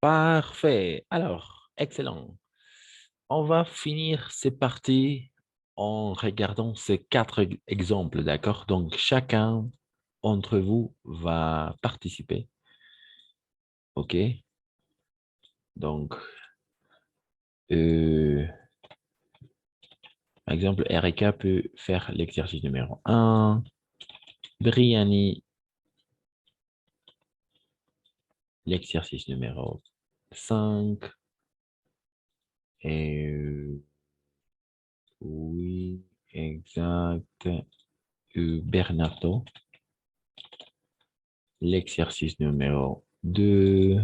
Parfait. Alors, excellent. On va finir ces parties en regardant ces quatre exemples, d'accord? Donc, chacun d'entre vous va participer, OK? Donc, euh, par exemple, Erika peut faire l'exercice numéro un. Briani, l'exercice numéro 5. Et oui, exact. Bernardo, l'exercice numéro 2.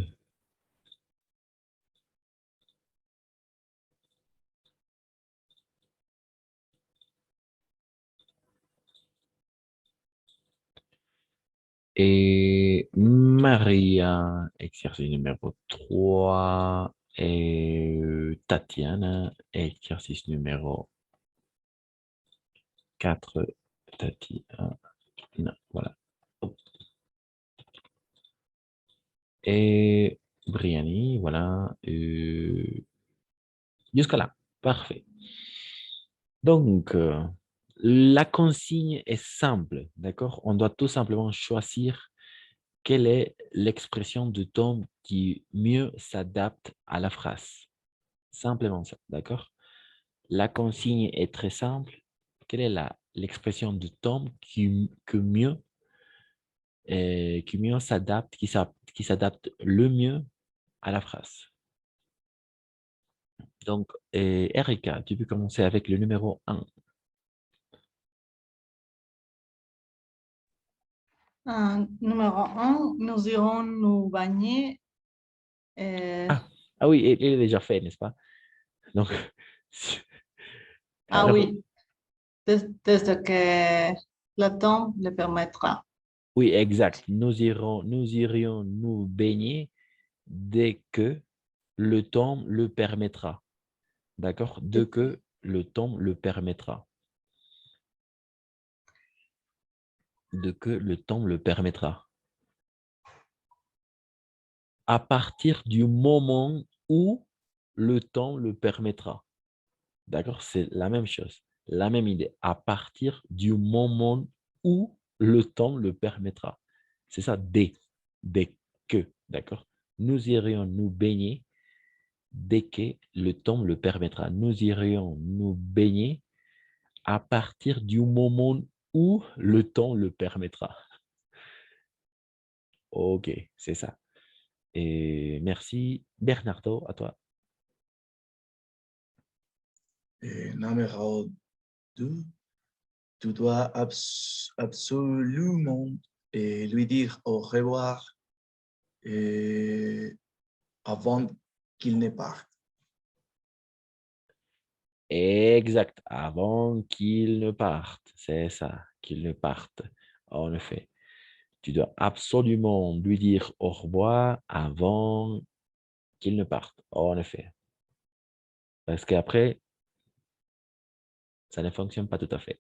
Et Maria, exercice numéro 3. Et Tatiana, exercice numéro 4. Tatiana, voilà. Et Briani, voilà. Jusqu'à là. Parfait. Donc, la consigne est simple, d'accord? On doit tout simplement choisir quelle est l'expression de ton qui mieux s'adapte à la phrase. Simplement ça, d'accord? La consigne est très simple. Quelle est l'expression de ton qui mieux s'adapte, qui s'adapte le mieux à la phrase? Donc, Erika, tu peux commencer avec le numéro un. Numéro un, nous irons nous baigner. Ah, ah oui, il est déjà fait, n'est-ce pas? Donc, Ah alors, oui, desde que le temps le permettra. oui, exact. Nous irions nous baigner dès que le temps le permettra. D'accord? Dès que le temps le permettra. Dès que le temps le permettra. À partir du moment où le temps le permettra. D'accord? C'est la même chose, la même idée. À partir du moment où le temps le permettra. C'est ça, dès que. D'accord? Nous irions nous baigner dès que le temps le permettra. Nous irions nous baigner à partir du moment où le temps le permettra. OK, c'est ça. Et merci. Bernardo, à toi. Et numéro 2, tu dois absolument lui dire au revoir avant qu'il ne parte. Exact, avant qu'il ne parte. C'est ça, qu'il ne parte. En effet, tu dois absolument lui dire au revoir avant qu'il ne parte. En effet. Parce qu'après, ça ne fonctionne pas tout à fait.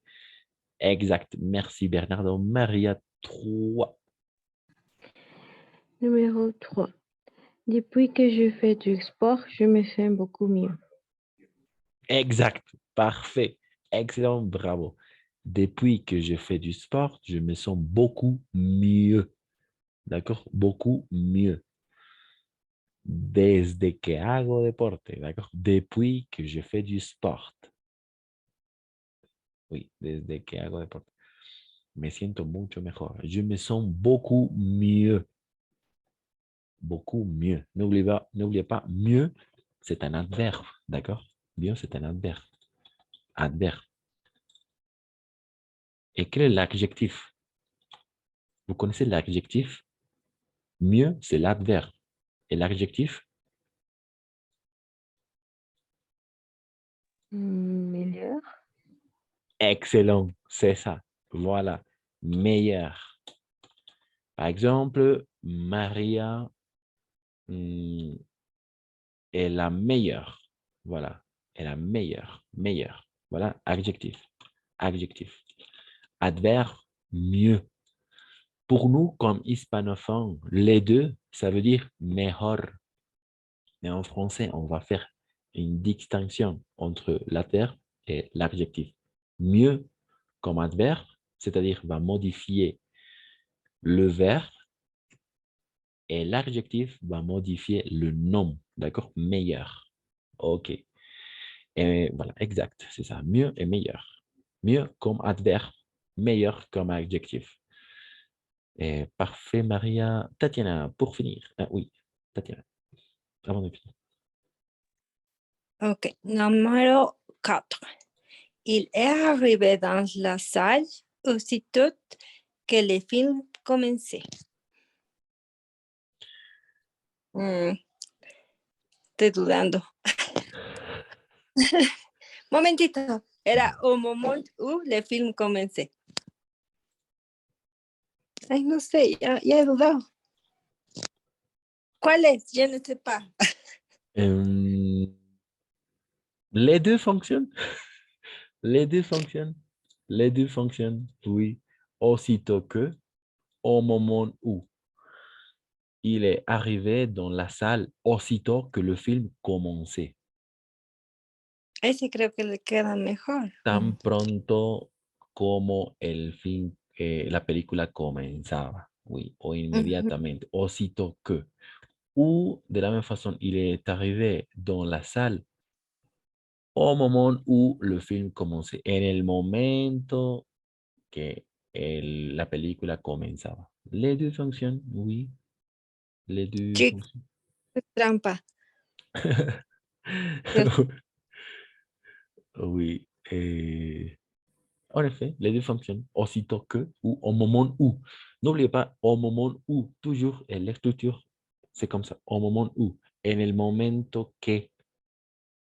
Exact. Merci Bernardo. Maria 3. Numéro 3. Depuis que je fais du sport, je me sens beaucoup mieux. Exact. Parfait. Excellent. Bravo. Depuis que je fais du sport, je me sens beaucoup mieux. D'accord? Beaucoup mieux. Desde que hago deporte. D'accord? Depuis que je fais du sport. Oui, desde que hago deporte. Me siento mucho mejor. Je me sens beaucoup mieux. Beaucoup mieux. N'oubliez pas, mieux, c'est un adverbe. D'accord? Mieux, c'est un adverbe. Adverbe. Et quel est l'adjectif? Vous connaissez l'adjectif? Mieux, c'est l'adverbe. Et l'adjectif? Meilleur. Excellent. C'est ça. Voilà. Meilleur. Par exemple, Maria est la meilleure. Voilà. Est la meilleure. Meilleure. Voilà. Adjectif. Adjectif. Adverbe, mieux. Pour nous, comme hispanophones, les deux, ça veut dire mejor. Mais en français, on va faire une distinction entre l'adverbe et l'adjectif. Mieux comme adverbe, c'est-à-dire va modifier le verbe et l'adjectif va modifier le nom, d'accord? Meilleur. OK. Et voilà, exact, c'est ça. Mieux et meilleur. Mieux comme adverbe, meilleur comme adjectif. Et parfait, Maria. Tatiana, pour finir. Ah, oui, Tatiana, avant de finir. Ok, numéro 4. Il est arrivé dans la salle aussitôt que le film commençait. Estoy dudando. Momentito. Era au moment où le film commençait. Ay, no sé, ya he dudado. ¿Cuál es? Je ne sais pas. Les deux fonctionnent. Les deux fonctionnent. Les deux fonctionnent, oui. Aussitôt que, au moment où. Il est arrivé dans la salle aussitôt que le film commençait. Ese creo que le queda mejor. Tan pronto como el film, la película comenzaba, oui, o inmediatamente, aussitôt que. Ou de la même façon, il est arrivé dans la salle au moment où le film commençait, en el momento que la película comenzaba. Les deux fonctionnent, oui. Les deux Chico, fonctionnent. trampa. Oui. En effet, les deux fonctionnent. Aussitôt que ou au moment où. N'oubliez pas, au moment où, toujours, et l'écriture, c'est comme ça. Au moment où. En el momento que.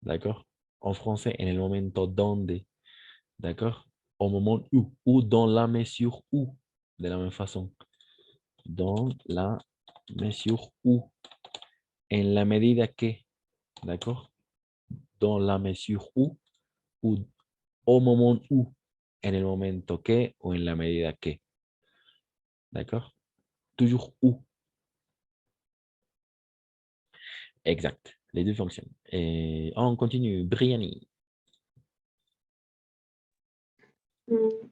D'accord? En français, en el momento donde. D'accord? Au moment où. Ou dans la mesure où. De la même façon. Dans la mesure où. En la medida que. D'accord? Dans la mesure où. Ou au moment où. En el momento que ou en la medida que. D'accord? Toujours où. Exact. Les deux fonctionnent. Et on continue. Briani.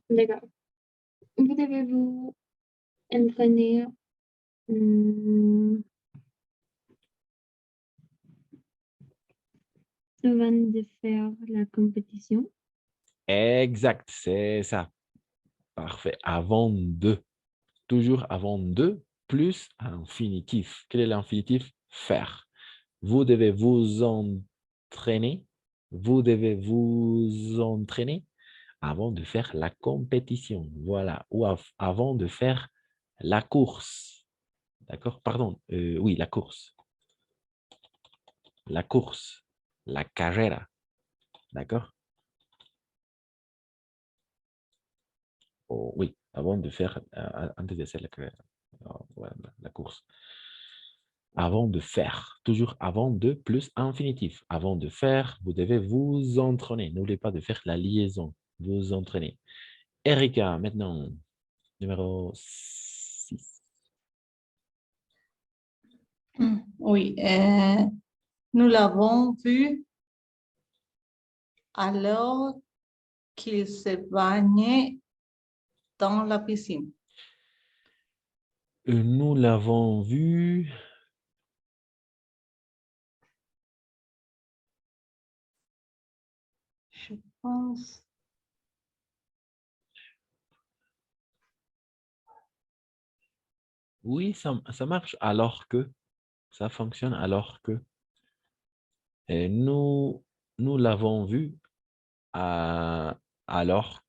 D'accord. Vous devez vous entraîner avant de faire la compétition. Exact. C'est ça. Parfait. Avant de. Toujours avant de plus infinitif. Quel est l'infinitif? Faire. Vous devez vous entraîner. Vous devez vous entraîner avant de faire la compétition. Voilà. Ou avant de faire la course. D'accord? Pardon. Oui, la course. La course. La carrera. D'accord? Oh, oui, avant de faire, antes de hacer voilà, la course. Avant de faire, toujours avant de plus infinitif. Avant de faire, vous devez vous entraîner. N'oubliez pas de faire la liaison. Vous entraîner. Erika, maintenant, numéro 6. Oui, nous l'avons vu alors qu'il se baignait dans la piscine. Nous l'avons vu. Je pense. Oui, ça marche alors que. Ça fonctionne alors que. Nous l'avons vu alors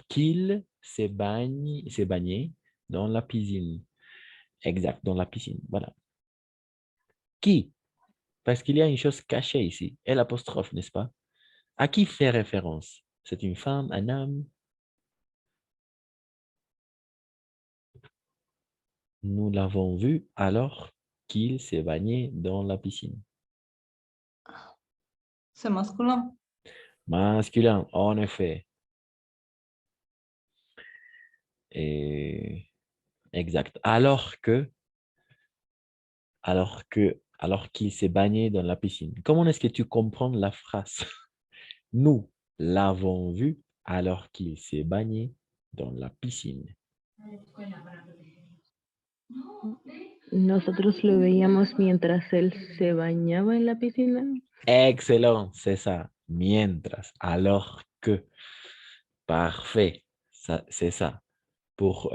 qu'il s'est baigné dans la piscine. Exact, dans la piscine. Voilà. Qui? Parce qu'il y a une chose cachée ici. Et l'apostrophe, n'est-ce pas? À qui fait référence? C'est une femme, un homme? Nous l'avons vu alors qu'il s'est baigné dans la piscine. C'est masculin. Masculin, en effet. Et exact. Alors que alors qu'il s'est baigné dans la piscine. Comment est-ce que tu comprends la phrase? Nous l'avons vu alors qu'il s'est baigné dans la piscine. Nosotros lo veíamos mientras él se bañaba en la piscina. Excellent, c'est ça. Mientras, alors que. Parfait, c'est ça. Pour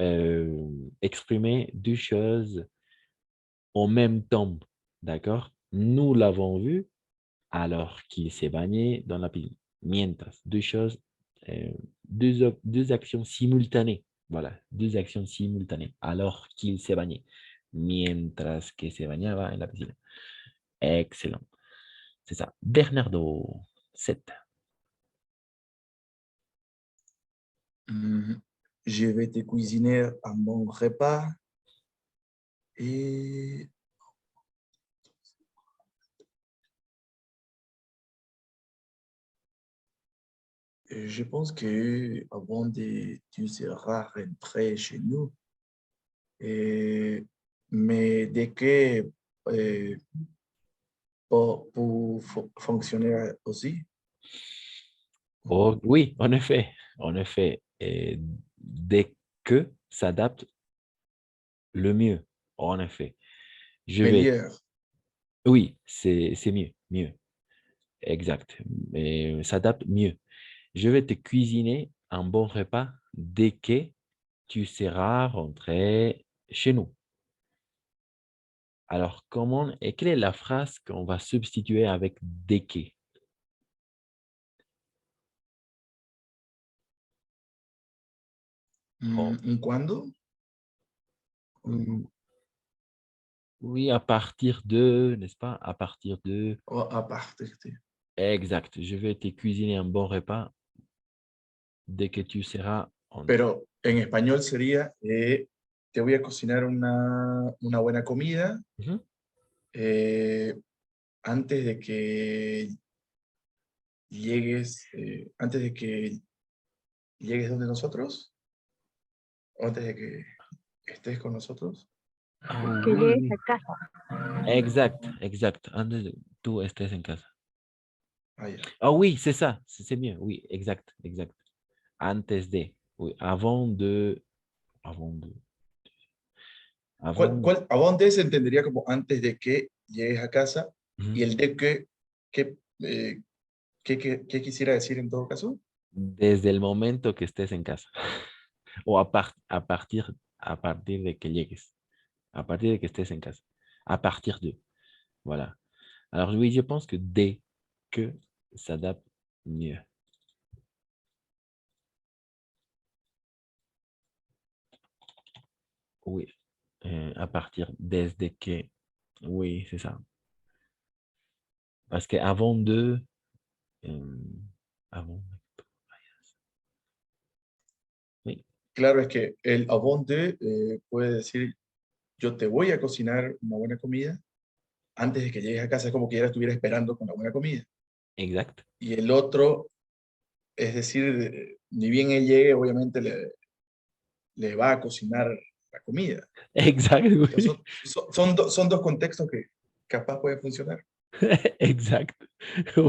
exprimer deux choses en même temps, d'accord? Nous l'avons vu alors qu'il s'est baigné dans la piscine. Mientras, deux choses, deux actions simultanées. Voilà, deux actions simultanées alors qu'il s'est baigné. Mientras que se bañaba en la piscine. Excellent. C'est ça. Bernardo, 7. Je vais te cuisiner un bon repas et je pense que avant de tu seras rentré chez nous, mais dès que pour fonctionner aussi, Oh, oui, en effet, en effet. Et dès que s'adapte le mieux, en effet. Je vais, meilleur. oui, c'est mieux, mieux, exact. Mais s'adapte mieux. Je vais te cuisiner un bon repas dès que tu seras rentré chez nous. Alors, comment et quelle est la phrase qu'on va substituer avec dès que? Oh, ¿Un cuándo? mm, oui, à partir de, n'est-ce pas? À partir de, O aparte. exact. Je vais te cuisiner un bon repas dès que tu seras en... Pero en español sería, te voy a cocinar una buena comida Mhm. antes de que llegues, antes de que llegues donde nosotros, o antes de que estés con nosotros. Ah, Que oui, llegues oui. a casa. Exact, exact. Antes de tú estés en casa. Ah, ya. Ah oui, c'est ça. C'est mieux. Oui, exact, exact. Antes de. Oui, avant de. Avant de. Avant. ¿A dónde se entendería como antes de que llegues a casa? Mhm. Y el de que, ¿qué quisiera decir en todo caso? Desde el momento que estés en casa. O a partir de que llegues. A partir de que estés en casa. À partir de. Voilà. Alors oui, je pense que dès que s'adapte mieux. Oui. À partir desde que. Oui, c'est ça. Parce qu'avant de. Avant. Oui, Claro, es que el a dónde puede decir, yo te voy a cocinar una buena comida antes de que llegues a casa, es como que ya la estuviera esperando con la buena comida. exact. Y el otro, es decir, ni bien él llegue, obviamente le va a cocinar la comida. Exact, O sea, oui. son dos contextos que capaz pueden funcionar. Exact.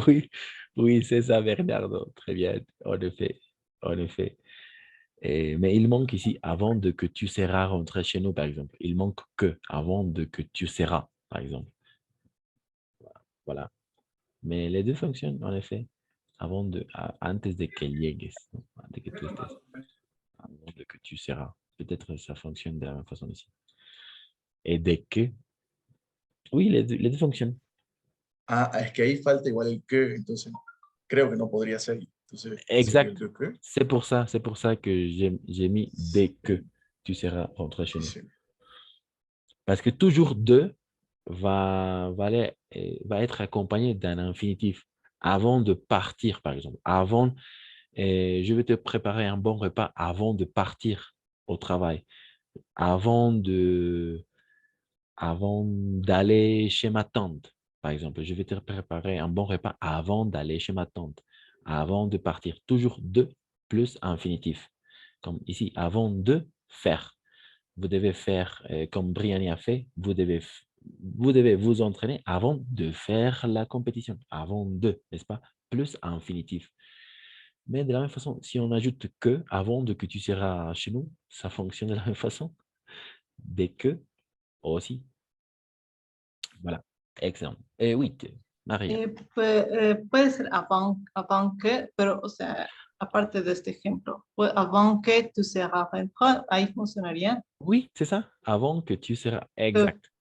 Oui, oui, c'est ça, Bernardo. Très bien, en effet. En effet. Mais il manque ici avant de que tu seras rentré chez nous, par exemple. Il manque que avant de que tu seras, par exemple. Voilà. Mais les deux fonctionnent, en effet. Avant de, antes de que llegues, ¿no? Antes de que tú estés. Avant de que tu seras. Peut-être ça fonctionne de la même façon ici. Et dès que, oui, les deux fonctionnent. Ah, es que ahí falta igual el que, entonces creo que no podría ser. Entonces sería el Exact. de que. C'est pour ça que j'ai mis dès que tu seras rentré chez Sí, nous. sí. Parce que toujours de va être accompagné d'un infinitif avant de partir, par exemple. Avant, je vais te préparer un bon repas avant de partir au travail. Avant de, avant d'aller chez ma tante, par exemple. Je vais te préparer un bon repas avant d'aller chez ma tante. Avant de partir. Toujours de plus infinitif. Comme ici, avant de faire. Vous devez faire comme Briani a fait. Vous devez vous devez vous entraîner avant de faire la compétition, avant de, n'est-ce pas? Plus infinitif. Mais de la même façon, si on ajoute que avant de que tu seras chez nous, ça fonctionne de la même façon. Dès que aussi. Voilà. Excellent. Et oui, María. Puede ser avant que, pero, o sea, aparte de este ejemplo, avant que tu seras rentré, ahí funcionaría. Oui, c'est ça. Avant que tu seras. Exact.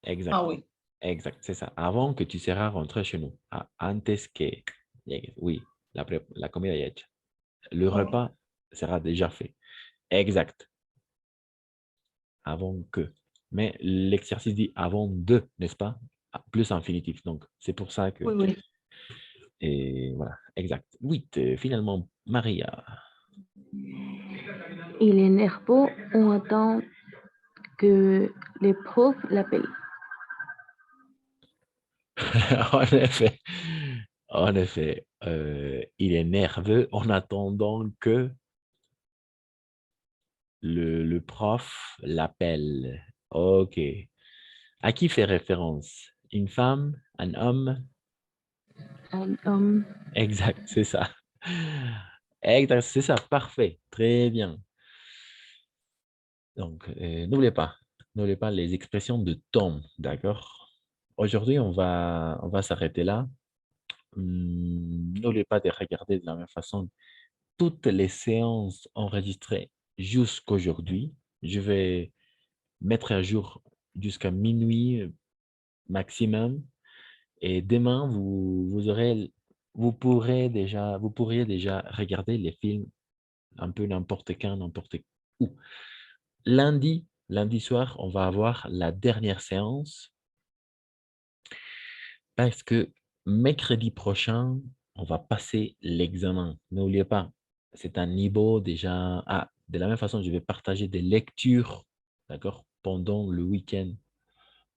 Exact. Ah oui. Exact, c'est ça. Avant que tu seras rentré chez nous. Ah, antes que llegues. Oui, la comida ya hecha. Le Ok. repas sera déjà fait. Exact. Avant que. Mais l'exercice dit avant de, n'est-ce pas? Ah, plus infinitif. Donc, c'est pour ça que. Oui, oui. Et voilà, exact. Oui, finalement, Maria. Il est nerveux, on attend que les profs l'appellent. En effet, il est nerveux en attendant que le prof l'appelle. OK. À qui fait référence? Une femme? Un homme? Un homme, Exact, c'est ça. Exact, c'est ça. Parfait. Très bien. Donc, n'oubliez pas les expressions de temps, d'accord? Aujourd'hui, on va s'arrêter là. N'oubliez pas de regarder de la même façon toutes les séances enregistrées jusqu'aujourd'hui. Je vais mettre à jour jusqu'à minuit maximum. Et demain, vous pourriez déjà regarder les films un peu n'importe quand, n'importe où. Lundi soir, on va avoir la dernière séance parce que mercredi prochain, on va passer l'examen. N'oubliez pas, c'est un niveau déjà. Ah, de la même façon, je vais partager des lectures, d'accord, pendant le week-end,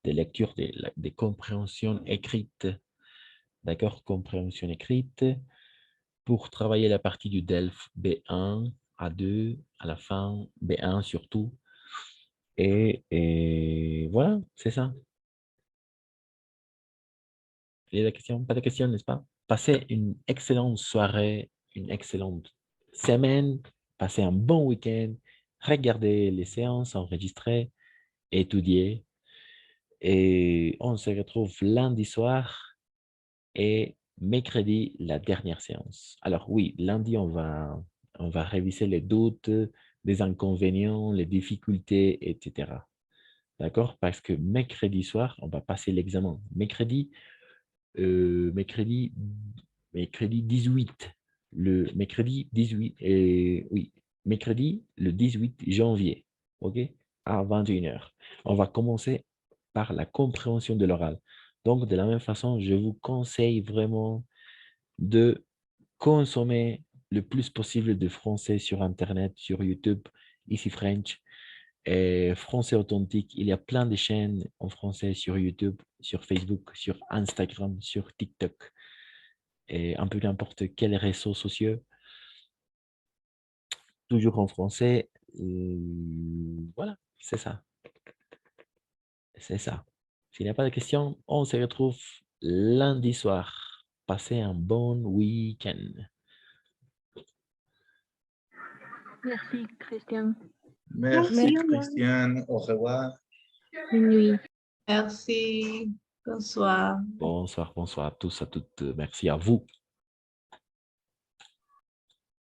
des lectures, des compréhensions écrites, d'accord, compréhension écrite, pour travailler la partie du DELF B1, A2, à la fin, B1 surtout. Et voilà, c'est ça. Il y a des questions? Pas de questions, n'est-ce pas? Passez une excellente soirée, une excellente semaine, passez un bon week-end, regardez les séances enregistrées, étudiez. Et on se retrouve lundi soir et mercredi, la dernière séance. Alors oui, lundi, on va réviser les doutes, les inconvénients, les difficultés, etc. D'accord? Parce que mercredi soir, on va passer l'examen. Mercredi 18. Le mercredi 18, oui, mercredi le 18 janvier, OK? À 21h. On va commencer par la compréhension de l'oral. Donc, de la même façon, je vous conseille vraiment de consommer le plus possible de français sur Internet, sur YouTube, Ici French, et Français Authentique. Il y a plein de chaînes en français sur YouTube, sur Facebook, sur Instagram, sur TikTok, et un peu n'importe quel réseau social, toujours en français. Voilà, c'est ça. C'est ça. S'il n'y a pas de questions, on se retrouve lundi soir. Passez un bon week-end. merci Christian. Merci, Merci. Christian. Au revoir. Bonne nuit. Merci. Bonsoir. Bonsoir à tous, à toutes. Merci à vous.